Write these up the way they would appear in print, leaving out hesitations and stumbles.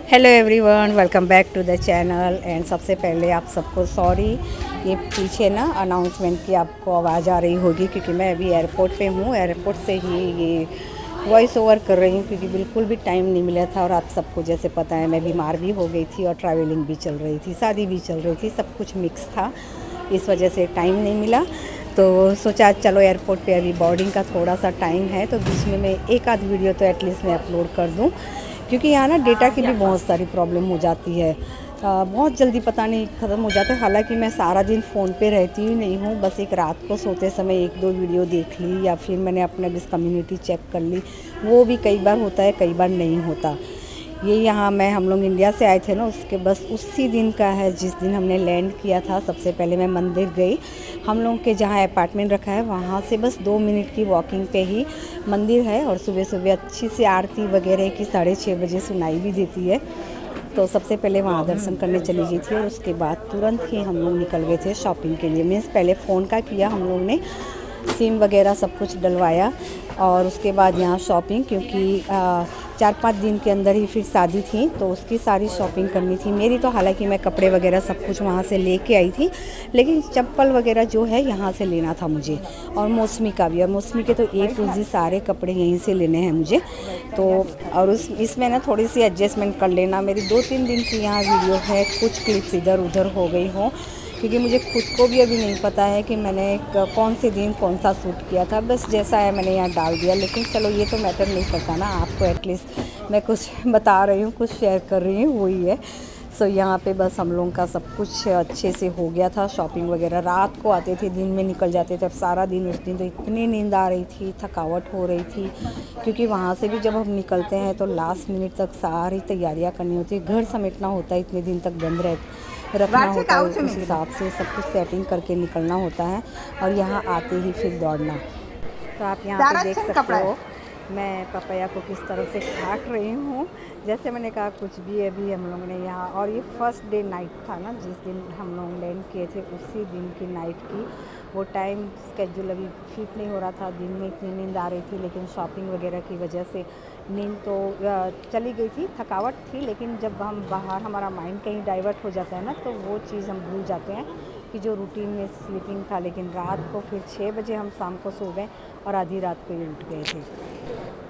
Hello everyone, welcome back to the channel. And सबसे पहले आप सबको सॉरी, ये पीछे ना अनाउंसमेंट की आपको आवाज़ आ रही होगी क्योंकि मैं अभी एयरपोर्ट पे हूँ। एयरपोर्ट से ही ये वॉइस ओवर कर रही हूँ क्योंकि बिल्कुल भी टाइम नहीं मिला था। और आप सबको जैसे पता है मैं बीमार भी हो गई थी और ट्रैवलिंग भी चल रही थी, शादी भी चल रही थी, सब कुछ मिक्स था। इस वजह से टाइम नहीं मिला। तो सोचा चलो एयरपोर्ट पे अभी बोर्डिंग का थोड़ा सा टाइम है तो बीच में मैं एक आध वीडियो तो एटलीस्ट मैं अपलोड कर दूँ क्योंकि यहाँ ना डेटा की भी बहुत सारी प्रॉब्लम हो जाती है। बहुत जल्दी पता नहीं ख़त्म हो जाता है। हालांकि मैं सारा दिन फ़ोन पे रहती ही नहीं हूँ, बस एक रात को सोते समय एक दो वीडियो देख ली या फिर मैंने अपना डिस कम्युनिटी चेक कर ली। वो भी कई बार होता है, कई बार नहीं होता। ये यहाँ मैं हम लोग इंडिया से आए थे ना, उसके बस उसी दिन का है जिस दिन हमने लैंड किया था। सबसे पहले मैं मंदिर गई। हम लोग के जहाँ अपार्टमेंट रखा है वहाँ से बस 2 मिनट की वॉकिंग पे ही मंदिर है। और सुबह सुबह अच्छी सी आरती वगैरह की 6:30 बजे सुनाई भी देती है। तो सबसे पहले वहाँ दर्शन करने चली गई थी और उसके बाद तुरंत ही हम लोग निकल गए थे शॉपिंग के लिए। मीन्स पहले फ़ोन का किया हम लोग ने, सिम वगैरह सब कुछ डलवाया और उसके बाद यहाँ शॉपिंग, क्योंकि 4-5 दिन के अंदर ही फिर शादी थी तो उसकी सारी शॉपिंग करनी थी मेरी। तो हालांकि मैं कपड़े वगैरह सब कुछ वहाँ से लेके आई थी, लेकिन चप्पल वगैरह जो है यहाँ से लेना था मुझे। और मौसमी का भी, और मौसमी के तो एक टू जी सारे कपड़े यहीं से लेने हैं मुझे। तो और इसमें ना थोड़ी सी एडजस्टमेंट कर लेना। मेरी 2-3 दिन की यहाँ वीडियो है, कुछ क्लिप्स इधर उधर हो गई हो क्योंकि मुझे खुद को भी अभी नहीं पता है कि मैंने कौन से दिन कौन सा शूट किया था। बस जैसा है मैंने यहाँ डाल दिया, लेकिन चलो ये तो मैटर नहीं करता ना। आपको एटलीस्ट मैं कुछ बता रही हूँ, कुछ शेयर कर रही हूँ, वही है। सो यहाँ पे बस हम लोगों का सब कुछ अच्छे से हो गया था। शॉपिंग वगैरह रात को आते थे, दिन में निकल जाते थे। और सारा दिन उस दिन तो इतनी नींद आ रही थी, थकावट हो रही थी क्योंकि वहाँ से भी जब हम निकलते हैं तो लास्ट मिनट तक सारी तैयारियाँ करनी होती है, घर समेटना होता है, इतने दिन तक बंद रखना होता है, उस हिसाब से सब कुछ सेटिंग करके निकलना होता है। और यहाँ आते ही फिर दौड़ना। तो आप यहाँ पे देख सकते हो मैं पपाया को किस तरह से काट रही हूँ। जैसे मैंने कहा कुछ भी अभी हम लोगों ने यहाँ, और ये फर्स्ट डे नाइट था ना, जिस दिन हम लोग लैंड किए थे उसी दिन की नाइट की। वो टाइम स्केड्यूल अभी फिट नहीं हो रहा था। दिन में इतनी नींद आ रही थी, लेकिन शॉपिंग वगैरह की वजह से नींद तो चली गई थी, थकावट थी। लेकिन जब हम बाहर, हमारा माइंड कहीं डाइवर्ट हो जाता है ना, तो वो चीज़ हम भूल जाते हैं कि जो रूटीन में स्लीपिंग था। लेकिन रात को फिर 6 बजे हम शाम को सो गए और आधी रात को ही उठ गए थे।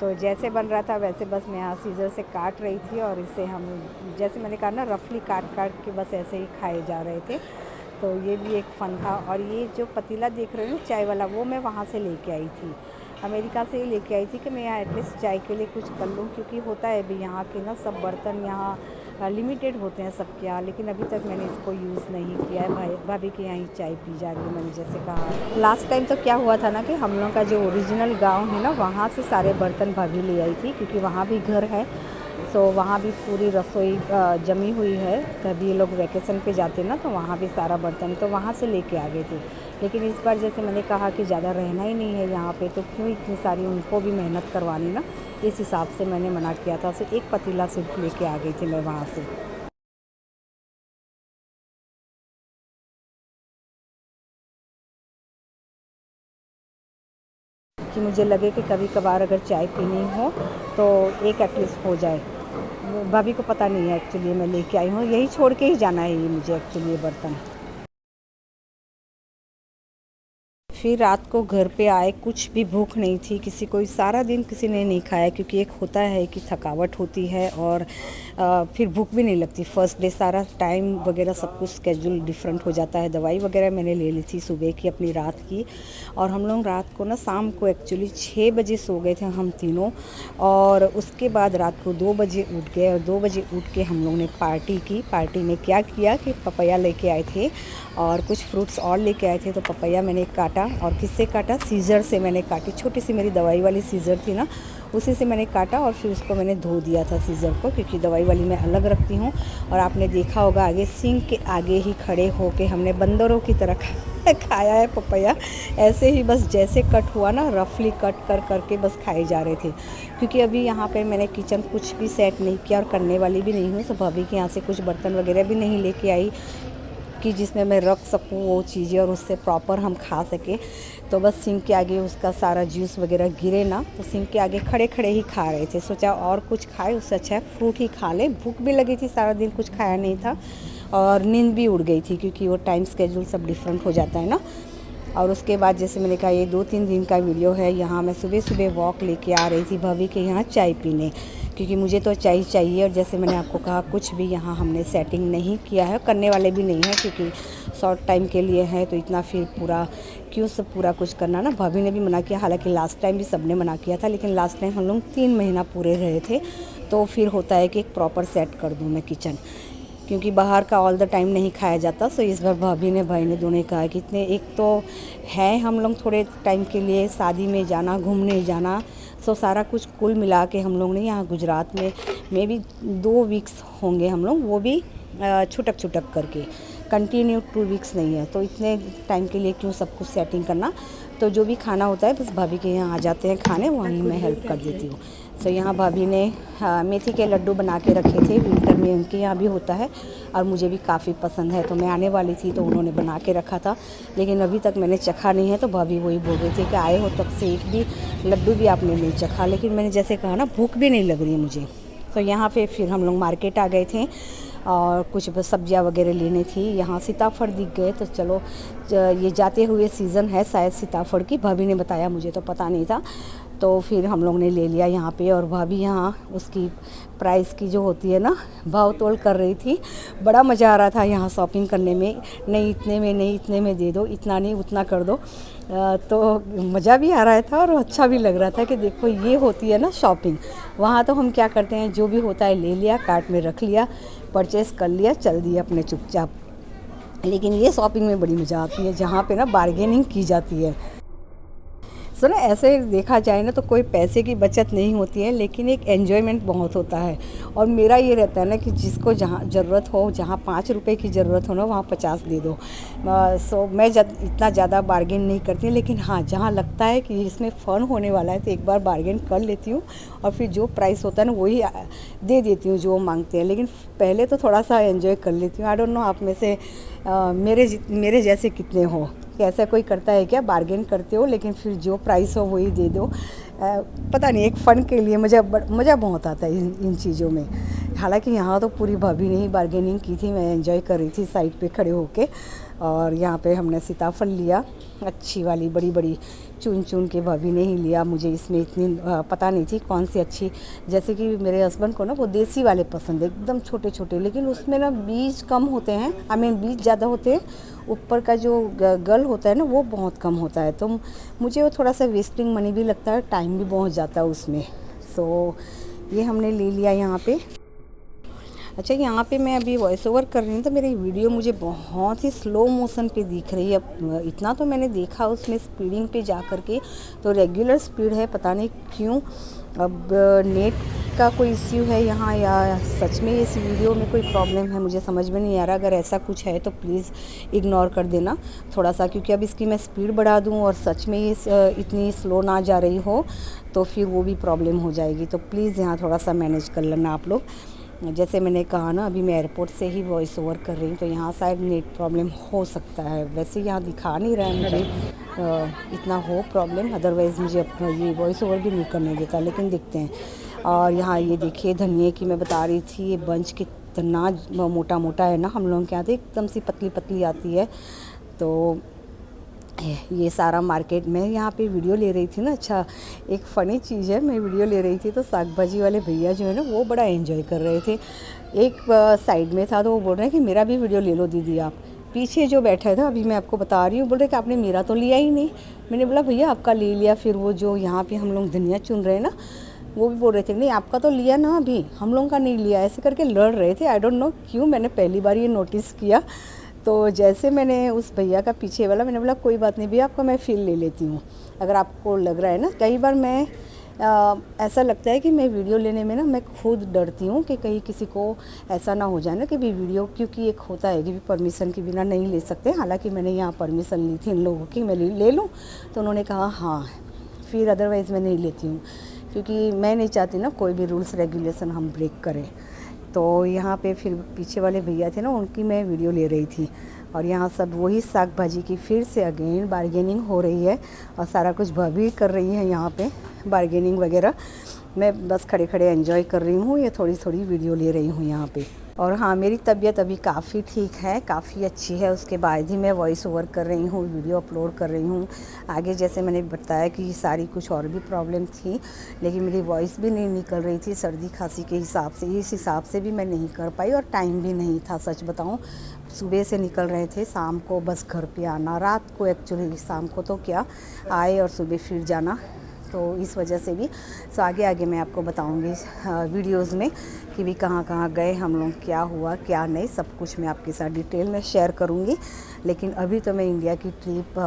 तो जैसे बन रहा था वैसे बस मैं यहाँ सीजर से काट रही थी और इसे हम, जैसे मैंने कहा ना, रफली काट काट के बस ऐसे ही खाए जा रहे थे। तो ये भी एक फ़न था। और ये जो पतीला देख रहे हो ना चाय वाला, वो मैं वहाँ से लेके आई थी, अमेरिका से ही लेके आई थी कि मैं यहाँ एटलीस्ट चाय के लिए कुछ कर लूँ। क्योंकि होता है अभी यहाँ के ना सब बर्तन यहाँ लिमिटेड होते हैं सबके यहाँ, लेकिन अभी तक मैंने इसको यूज़ नहीं किया है। भाभी के यहाँ ही चाय पी जा रही है। मैंने जैसे कहा लास्ट टाइम तो क्या हुआ था ना कि हम लोग का जो ओरिजिनल गांव है ना, वहाँ से सारे बर्तन भाभी ले आई थी क्योंकि वहाँ भी घर है। सो वहाँ भी पूरी रसोई जमी हुई है। कभी ये लोग वैकेशन पे जाते ना तो वहाँ भी सारा बर्तन तो वहाँ से लेके आ गए थे। लेकिन इस बार जैसे मैंने कहा कि ज़्यादा रहना ही नहीं है यहाँ पे, तो क्यों इतनी सारी उनको भी मेहनत करवानी ना, इस हिसाब से मैंने मना किया था। सिर्फ एक पतीला सिर्फ लेके आ गई थी मैं वहाँ से। कि मुझे लगे कि कभी कभार अगर चाय पीनी हो तो एक एटलीस्ट हो जाए। भाभी को पता नहीं है एक्चुअली मैं लेके आई हूँ, यही छोड़ के ही जाना है ये मुझे एक्चुअली ये बर्तन। फिर रात को घर पे आए, कुछ भी भूख नहीं थी किसी को, सारा दिन किसी ने नहीं खाया क्योंकि एक होता है कि थकावट होती है और फिर भूख भी नहीं लगती। फर्स्ट डे सारा टाइम वगैरह सब कुछ स्केड्यूल डिफरेंट हो जाता है। दवाई वगैरह मैंने ले ली थी सुबह की, अपनी रात की। और हम लोग रात को ना शाम को एक्चुअली 6 बजे सो गए थे हम तीनों। और उसके बाद रात को 2 बजे उठ गए और 2 बजे उठ के हम लोग ने पार्टी की। पार्टी में क्या किया कि पपाया लेके आए थे और कुछ फ्रूट्स और लेके आए थे। तो पपाया मैंने काटा, और किससे काटा, सीज़र से मैंने काटी। छोटी सी मेरी दवाई वाली सीज़र थी ना, उसी से मैंने काटा और फिर उसको मैंने धो दिया था सीज़र को, क्योंकि दवाई वाली मैं अलग रखती हूँ। और आपने देखा होगा आगे सिंक के आगे ही खड़े होके हमने बंदरों की तरह खाया है पपाया। ऐसे ही बस जैसे कट हुआ ना, रफली कट कर करके बस खाए जा रहे थे। क्योंकि अभी यहाँ पे मैंने किचन कुछ भी सेट नहीं किया और करने वाली भी नहीं हूँ। तो भाभी के यहाँ से कुछ बर्तन वगैरह भी नहीं लेके आई कि जिसमें मैं रख सकूँ वो चीज़ें और उससे प्रॉपर हम खा सकें। तो बस सिंक के आगे उसका सारा जूस वगैरह गिरे ना, तो सिंक के आगे खड़े खड़े ही खा रहे थे। सोचा और कुछ खाए उससे अच्छा है फ्रूट ही खा ले। भूख भी लगी थी, सारा दिन कुछ खाया नहीं था और नींद भी उड़ गई थी क्योंकि वो टाइम स्केड्यूल सब डिफरेंट हो जाता है ना। और उसके बाद जैसे मैंने कहा ये 2-3 दिन का वीडियो है। यहाँ मैं सुबह सुबह वॉक लेके आ रही थी भाभी के यहाँ चाय पीने, क्योंकि मुझे तो चाय चाहिए। और जैसे मैंने आपको कहा कुछ भी यहाँ हमने सेटिंग नहीं किया है, करने वाले भी नहीं है क्योंकि शॉर्ट टाइम के लिए है, तो इतना फिर पूरा क्यों सब पूरा कुछ करना ना। भाभी ने भी मना किया, हालांकि लास्ट टाइम भी सबने मना किया था, लेकिन लास्ट टाइम हम लोग 3 महीना पूरे रहे थे, तो फिर होता है कि एक प्रॉपर सेट कर दूँ मैं किचन, क्योंकि बाहर का ऑल द टाइम नहीं खाया जाता। सो इस बार भाभी ने भाई ने दोनों ने कहा कि इतने एक तो है हम लोग थोड़े टाइम के लिए शादी में जाना, घूमने जाना, सो सारा कुछ कुल मिला के हम लोग ने यहाँ गुजरात में भी 2 वीक्स होंगे हम लोग, वो भी छुटक छुटक करके, कंटिन्यू 2 वीक्स नहीं है। तो इतने टाइम के लिए क्यों सब कुछ सेटिंग करना। तो जो भी खाना होता है बस भाभी के यहाँ आ जाते हैं खाने, वहीं मैं हेल्प कर देती हूँ। तो यहाँ भाभी ने मेथी के लड्डू बना के रखे थे, विंटर में उनके यहाँ भी होता है और मुझे भी काफ़ी पसंद है। तो मैं आने वाली थी तो उन्होंने बना के रखा था, लेकिन अभी तक मैंने चखा नहीं है। तो भाभी वही बोल रही थी कि आए हो तब से एक भी लड्डू भी आपने नहीं चखा, लेकिन मैंने जैसे कहा ना भूख भी नहीं लग रही है मुझे। तो यहाँ पे फिर हम लोग मार्केट आ गए थे और कुछ सब्जियां वगैरह लेनी थी। यहाँ सीताफल दिख गए, तो चलो ये जाते हुए सीज़न है शायद सीताफल की, भाभी ने बताया, मुझे तो पता नहीं था। तो फिर हम लोग ने ले लिया यहाँ पे, और भाभी यहाँ उसकी प्राइस की जो होती है ना भाव तोल कर रही थी। बड़ा मज़ा आ रहा था यहाँ शॉपिंग करने में, नहीं इतने में नहीं, इतने में दे दो, इतना नहीं उतना कर दो। तो मज़ा भी आ रहा था और अच्छा भी लग रहा था कि देखो ये होती है ना शॉपिंग। वहाँ तो हम क्या करते हैं, जो भी होता है ले लिया, कार्ट में रख लिया, परचेस कर लिया, चल दिया अपने चुपचाप। लेकिन ये शॉपिंग में बड़ी मज़ा आती है जहाँ पे ना बार्गेनिंग की जाती है। सो ना ऐसे देखा जाए ना तो कोई पैसे की बचत नहीं होती है, लेकिन एक एन्जॉयमेंट बहुत होता है। और मेरा ये रहता है ना कि जिसको जहाँ ज़रूरत हो, जहाँ 5 रुपए की ज़रूरत हो ना वहाँ 50 दे दो। सो मैं इतना ज़्यादा बार्गेन नहीं करती, लेकिन हाँ जहाँ लगता है कि इसमें फ़न होने वाला है तो एक बार बार्गेन कर लेती हूँ और फिर जो प्राइस होता है ना वही दे देती हूँ जो मांगते हैं। लेकिन पहले तो थोड़ा सा एंजॉय कर लेती हूँ। आई डोंट नो आप में से मेरे जैसे कितने हो, कि ऐसा कोई करता है क्या, बार्गेन करते हो लेकिन फिर जो प्राइस हो वही दे दो। पता नहीं, एक फ़न के लिए मज़ा बहुत आता है इन चीज़ों में। हालांकि यहाँ तो पूरी भाभी ने ही बार्गेनिंग की थी, मैं एंजॉय कर रही थी साइड पे खड़े होके। और यहाँ पे हमने सीताफल लिया, अच्छी वाली बड़ी बड़ी चुन चुन के भाभी ने ही लिया। मुझे इसमें इतनी पता नहीं थी कौन सी अच्छी, जैसे कि मेरे हस्बैंड को ना वो देसी वाले पसंद है, एकदम छोटे छोटे, लेकिन उसमें ना बीज कम होते हैं, बीज ज़्यादा होते हैं, ऊपर का जो गल होता है ना वो बहुत कम होता है। तो मुझे वो थोड़ा सा वेस्टिंग मनी भी लगता है, टाइम भी बहुत जाता है उसमें। सो ये हमने ले लिया यहाँ पे। अच्छा, यहाँ पे मैं अभी वॉइस ओवर कर रही हूँ तो मेरी वीडियो मुझे बहुत ही स्लो मोशन पे दिख रही है। अब इतना तो मैंने देखा उसमें स्पीडिंग पे जा कर के, तो रेगुलर स्पीड है, पता नहीं क्यों। अब नेट का कोई इश्यू है यहाँ या सच में इस वीडियो में कोई प्रॉब्लम है, मुझे समझ में नहीं आ रहा। अगर ऐसा कुछ है तो प्लीज़ इग्नोर कर देना थोड़ा सा, क्योंकि अब इसकी मैं स्पीड बढ़ा दूँ और सच में इतनी स्लो ना जा रही हो तो फिर वो भी प्रॉब्लम हो जाएगी। तो प्लीज़ यहाँ थोड़ा सा मैनेज कर लेना आप लोग। जैसे मैंने कहा ना, अभी मैं एयरपोर्ट से ही वॉइस ओवर कर रही हूँ तो यहाँ शायद नेट प्रॉब्लम हो सकता है। वैसे यहाँ दिखा नहीं रहा है मुझे इतना हो प्रॉब्लम, अदरवाइज़ मुझे अपना ये वॉइस ओवर भी नहीं करने देता, लेकिन देखते हैं। और यहाँ ये देखिए धनिए की मैं बता रही थी, ये बंच कितना मोटा मोटा है ना, हम लोगों के यहाँ तो एकदम सी पतली पतली आती है। तो ये सारा मार्केट में यहाँ पे वीडियो ले रही थी ना। अच्छा, एक फ़नी चीज़ है, मैं वीडियो ले रही थी तो साग भाजी वाले भैया जो है ना वो बड़ा एंजॉय कर रहे थे। एक साइड में था तो वो बोल रहे हैं कि मेरा भी वीडियो ले लो दीदी आप। पीछे जो बैठा था, अभी मैं आपको बता रही हूँ, बोल रहे कि आपने मेरा तो लिया ही नहीं। मैंने बोला भैया आपका ले लिया। फिर वो जो यहाँ पर हम लोग धनिया चुन रहे हैं ना, वो भी बोल रहे थे नहीं आपका तो लिया ना, अभी हम लोगों का नहीं लिया, ऐसे करके लड़ रहे थे। आई डोंट नो क्यों, मैंने पहली बार ये नोटिस किया। तो जैसे मैंने उस भैया का पीछे वाला, मैंने बोला कोई बात नहीं भैया, आपका मैं फ़ील ले लेती हूँ। अगर आपको लग रहा है ना, कई बार मैं ऐसा लगता है कि मैं वीडियो लेने में ना मैं खुद डरती हूँ कि कहीं किसी को ऐसा ना हो जाए ना कि भी वीडियो, क्योंकि एक होता है कि भी परमिशन के बिना नहीं ले सकते। हालांकि मैंने यहाँ परमिशन ली थी इन लोगों की, मैं ले लूँ, तो उन्होंने कहा हाँ, फिर अदरवाइज़ मैं नहीं लेती हूँ, क्योंकि मैं नहीं चाहती ना कोई भी रूल्स रेगुलेशन हम ब्रेक करें। तो यहाँ पे फिर पीछे वाले भैया थे ना, उनकी मैं वीडियो ले रही थी। और यहाँ सब वही साग भाजी की फिर से अगेन बार्गेनिंग हो रही है और सारा कुछ भाभी कर रही है यहाँ पे बार्गेनिंग वगैरह। मैं बस खड़े खड़े एंजॉय कर रही हूँ, ये थोड़ी थोड़ी वीडियो ले रही हूँ यहाँ पे। और हाँ, मेरी तबीयत अभी काफ़ी ठीक है, काफ़ी अच्छी है। उसके बाद ही मैं वॉइस ओवर कर रही हूँ, वीडियो अपलोड कर रही हूँ। आगे जैसे मैंने बताया कि सारी कुछ और भी प्रॉब्लम थी, लेकिन मेरी वॉइस भी नहीं निकल रही थी सर्दी खांसी के हिसाब से। इस हिसाब से भी मैं नहीं कर पाई और टाइम भी नहीं था, सच बताऊँ। सुबह से निकल रहे थे, शाम को बस घर पे आना, रात को एक्चुअली, शाम को तो क्या आए और सुबह फिर जाना, तो इस वजह से भी। सो आगे आगे मैं आपको बताऊंगी वीडियोस में कि भी कहाँ कहाँ गए हम लोग, क्या हुआ क्या नहीं, सब कुछ मैं आपके साथ डिटेल में शेयर करूंगी। लेकिन अभी तो मैं इंडिया की ट्रिप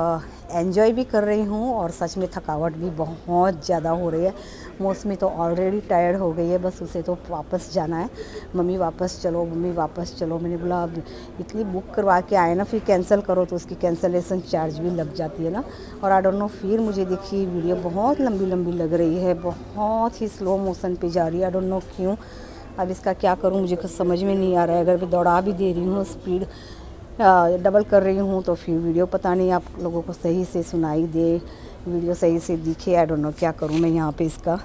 एंजॉय भी कर रही हूँ और सच में थकावट भी बहुत ज़्यादा हो रही है। मौसमी तो ऑलरेडी टायर्ड हो गई है, बस उसे तो वापस जाना है। मम्मी वापस चलो, मम्मी वापस चलो। मैंने बोला अब इतनी बुक करवा के आए ना, फिर कैंसिल करो तो उसकी कैंसलेशन चार्ज भी लग जाती है ना। और आई डोंट नो, फिर मुझे देखिए वीडियो बहुत लंबी लंबी लग रही है, बहुत ही स्लो मोशन पे जा रही है। आई डोंट नो क्यों। अब इसका क्या करूं, मुझे कुछ समझ में नहीं आ रहा है। अगर मैं दौड़ा भी दे रही हूँ, स्पीड डबल कर रही हूँ, तो फिर वीडियो पता नहीं आप लोगों को सही से सुनाई दे, वीडियो सही से दिखे। आई डोंट नो क्या करूँ मैं यहाँ पे इसका।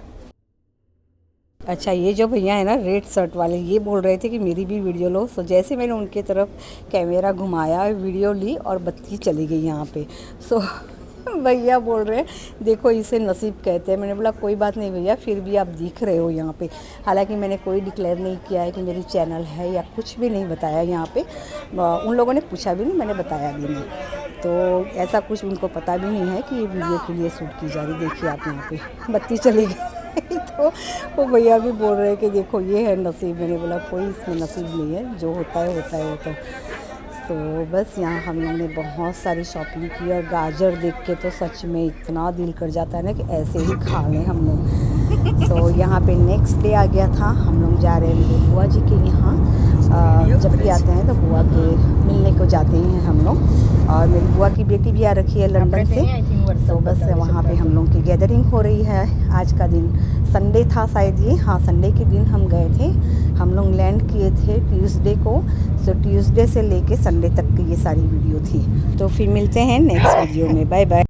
अच्छा, ये जो भैया है ना रेड शर्ट वाले, ये बोल रहे थे कि मेरी भी वीडियो लो। सो जैसे मैंने उनके तरफ कैमरा घुमाया, वीडियो ली और बत्ती चली गई यहाँ पे। सो भैया बोल रहे हैं देखो इसे नसीब कहते हैं। मैंने बोला कोई बात नहीं भैया, फिर भी आप दिख रहे हो यहाँ पे। हालांकि मैंने कोई डिक्लेयर नहीं किया है कि मेरी चैनल है या कुछ भी नहीं बताया यहाँ पे। उन लोगों ने पूछा भी नहीं, मैंने बताया भी नहीं, तो ऐसा कुछ उनको पता भी नहीं है कि ये वीडियो के लिए शूट की जा रही। देखिए आप यहाँ पे बत्ती चली गई तो वो भैया भी बोल रहे हैं कि देखो ये है नसीब। मैंने बोला कोई इसमें नसीब नहीं है, जो होता है होता है वो तो बस यहाँ हम लोग ने बहुत सारी शॉपिंग की। और गाजर देख के तो सच में इतना दिल कर जाता है ना कि ऐसे ही खा लें हम लोग। सो यहाँ पे नेक्स्ट डे आ गया था, हम लोग जा रहे हैं मेरे बुआ जी के यहाँ। जब भी आते हैं तो बुआ के मिलने को जाते हैं हम लोग। और मेरी बुआ की बेटी भी आ रखी है लंदन से, तो बस वहाँ पे हम लोग की गैदरिंग हो रही है। आज का दिन संडे था शायद ये, हाँ संडे के दिन हम गए थे। हम लोग लैंड किए थे ट्यूसडे को। सो ट्यूसडे से लेके संडे तक की ये सारी वीडियो थी। तो फिर मिलते हैं नेक्स्ट वीडियो में, बाय बाय।